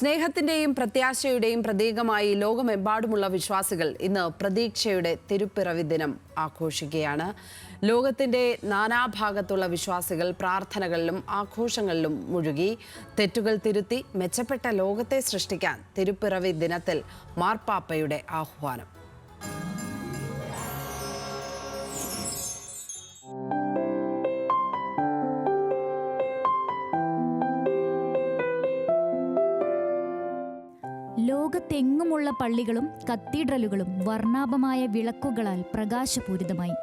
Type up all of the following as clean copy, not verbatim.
സ്നേഹത്തിന്റെയും പ്രത്യാശയുടെയും പ്രതീകമായി ലോകമെമ്പാടുമുള്ള വിശ്വാസികൾ ഇന്ന് പ്രതീക്ഷയുടെ തിരുപ്പിറവി ദിനം ആഘോഷിക്കുകയാണ്. ലോകത്തിന്റെ നാനാഭാഗത്തുള്ള വിശ്വാസികൾ പ്രാർത്ഥനകളിലും ആഘോഷങ്ങളിലും മുഴുകി. തെറ്റുകൾ തിരുത്തി മെച്ചപ്പെട്ട ലോകത്തെ സൃഷ്ടിക്കാൻ തിരുപ്പിറവി ദിനത്തിൽ മാർപ്പാപ്പയുടെ ആഹ്വാനം. ലോകത്തെങ്ങുമുള്ള പള്ളികളും കത്തീഡ്രലുകളും വർണ്ണാഭമായ വിളക്കുകളാൽ പ്രകാശപൂരിതമായി.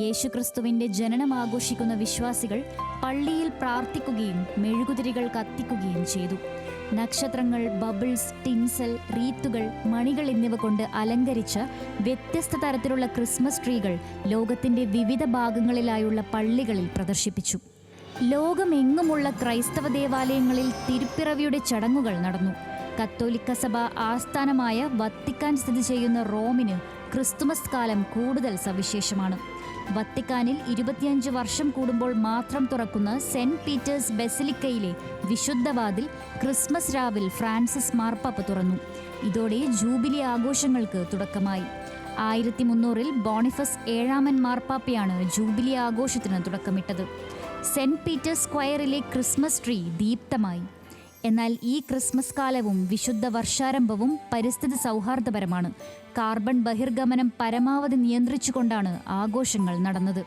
യേശുക്രിസ്തുവിന്റെ ജനനം ആഘോഷിക്കുന്ന വിശ്വാസികൾ പള്ളിയിൽ പ്രാർത്ഥിക്കുകയും മെഴുകുതിരികൾ കത്തിക്കുകയും ചെയ്തു. നക്ഷത്രങ്ങൾ, ബബിൾസ്, ടിൻസൽ, റീത്തുകൾ, മണികൾ എന്നിവ കൊണ്ട് അലങ്കരിച്ച വ്യത്യസ്ത തരത്തിലുള്ള ക്രിസ്മസ് ട്രീകൾ ലോകത്തിന്റെ വിവിധ ഭാഗങ്ങളിലായുള്ള പള്ളികളിൽ പ്രദർശിപ്പിച്ചു. ലോകമെങ്ങുമുള്ള ക്രൈസ്തവ ദേവാലയങ്ങളിൽ തിരുപ്പിറവിയുടെ ചടങ്ങുകൾ നടന്നു. കത്തോലിക്ക സഭ ആസ്ഥാനമായ വത്തിക്കാൻ സ്ഥിതി ചെയ്യുന്ന റോമിന് ക്രിസ്തുമസ് കാലം കൂടുതൽ സവിശേഷമാണ്. വത്തിക്കാനിൽ 25 വർഷം കൂടുമ്പോൾ മാത്രം തുറക്കുന്ന സെന്റ് പീറ്റേഴ്സ് ബസിലിക്കയിലെ വിശുദ്ധവാതിൽ ക്രിസ്മസ് രാവിൽ ഫ്രാൻസിസ് മാർപ്പാപ്പ തുറന്നു. ഇതോടെ ജൂബിലി ആഘോഷങ്ങൾക്ക് തുടക്കമായി. 1300-ൽ ബോണിഫസ് 7-ാമൻ മാർപ്പാപ്പയാണ് ജൂബിലി ആഘോഷത്തിന് തുടക്കമിട്ടത്. സെന്റ് പീറ്റേഴ്സ് സ്ക്വയറിലെ ക്രിസ്മസ് ട്രീ ദീപ്തമായി. എന്നാൽ ഈ ക്രിസ്മസ് കാലവും വിശുദ്ധ വർഷാരംഭവും പരിസ്ഥിതി സൗഹാർദ്ദപരമാണ്. കാർബൺ ബഹിർഗമനം പരമാവധി നിയന്ത്രിച്ചുകൊണ്ടാണ് ആഘോഷങ്ങൾ നടന്നത്.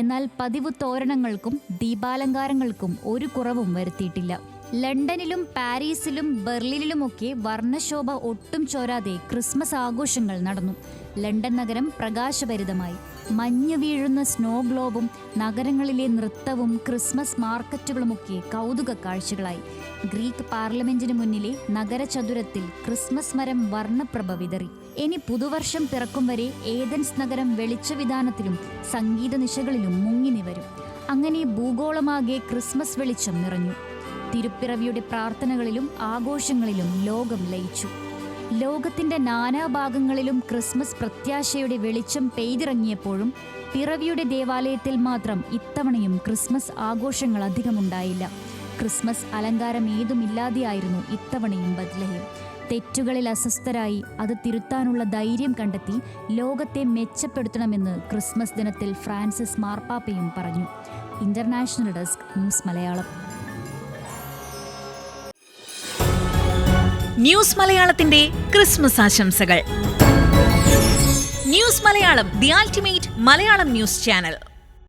എന്നാൽ പതിവ് തോരണങ്ങൾക്കും ദീപാലങ്കാരങ്ങൾക്കും ഒരു കുറവും വരുത്തിയിട്ടില്ല. ലണ്ടനിലും പാരീസിലും ബെർലിനിലുമൊക്കെ വർണ്ണശോഭ ഒട്ടും ചോരാതെ ക്രിസ്മസ് ആഘോഷങ്ങൾ നടന്നു. ലണ്ടൻ നഗരം പ്രകാശഭരിതമായി. മഞ്ഞ് വീഴുന്ന സ്നോ ഗ്ലോബും നഗരങ്ങളിലെ നൃത്തവും ക്രിസ്മസ് മാർക്കറ്റുകളുമൊക്കെ കൗതുക കാഴ്ചകളായി. ഗ്രീക്ക് പാർലമെന്റിന് മുന്നിലെ നഗരചതുരത്തിൽ ക്രിസ്മസ് മരം വർണ്ണപ്രഭ വിതറി. ഇനി പുതുവർഷം പിറക്കും വരെ ഏതൻസ് നഗരം വെളിച്ചവിധാനത്തിലും സംഗീത നിശകളിലും മുങ്ങി നിവരും. അങ്ങനെ ഭൂഗോളമാകെ ക്രിസ്മസ് വെളിച്ചം നിറഞ്ഞു. തിരുപ്പിറവിയുടെ പ്രാർത്ഥനകളിലും ആഘോഷങ്ങളിലും ലോകം ലയിച്ചു. ലോകത്തിന്റെ നാനാഭാഗങ്ങളിലും ക്രിസ്മസ് പ്രത്യാശയുടെ വെളിച്ചം പെയ്തിറങ്ങിയപ്പോഴും പിറവിയുടെ ദേവാലയത്തിൽ മാത്രം ഇത്തവണയും ക്രിസ്മസ് ആഘോഷങ്ങൾ അധികമുണ്ടായില്ല. ക്രിസ്മസ് അലങ്കാരം ഏതുമില്ലാതെയായിരുന്നു ഇത്തവണയും ബത്ലഹേം. തെറ്റുകളിൽ അസ്വസ്ഥരായി അത് തിരുത്താനുള്ള ധൈര്യം കണ്ടെത്തി ലോകത്തെ മെച്ചപ്പെടുത്തണമെന്ന് ക്രിസ്മസ് ദിനത്തിൽ ഫ്രാൻസിസ് മാർപ്പാപ്പയും പറഞ്ഞു. International desk, news Malayalam. News മലയാളത്തിന്റെ ക്രിസ്മസ് ആശംസകൾ. News Malayalam, the ultimate Malayalam news channel.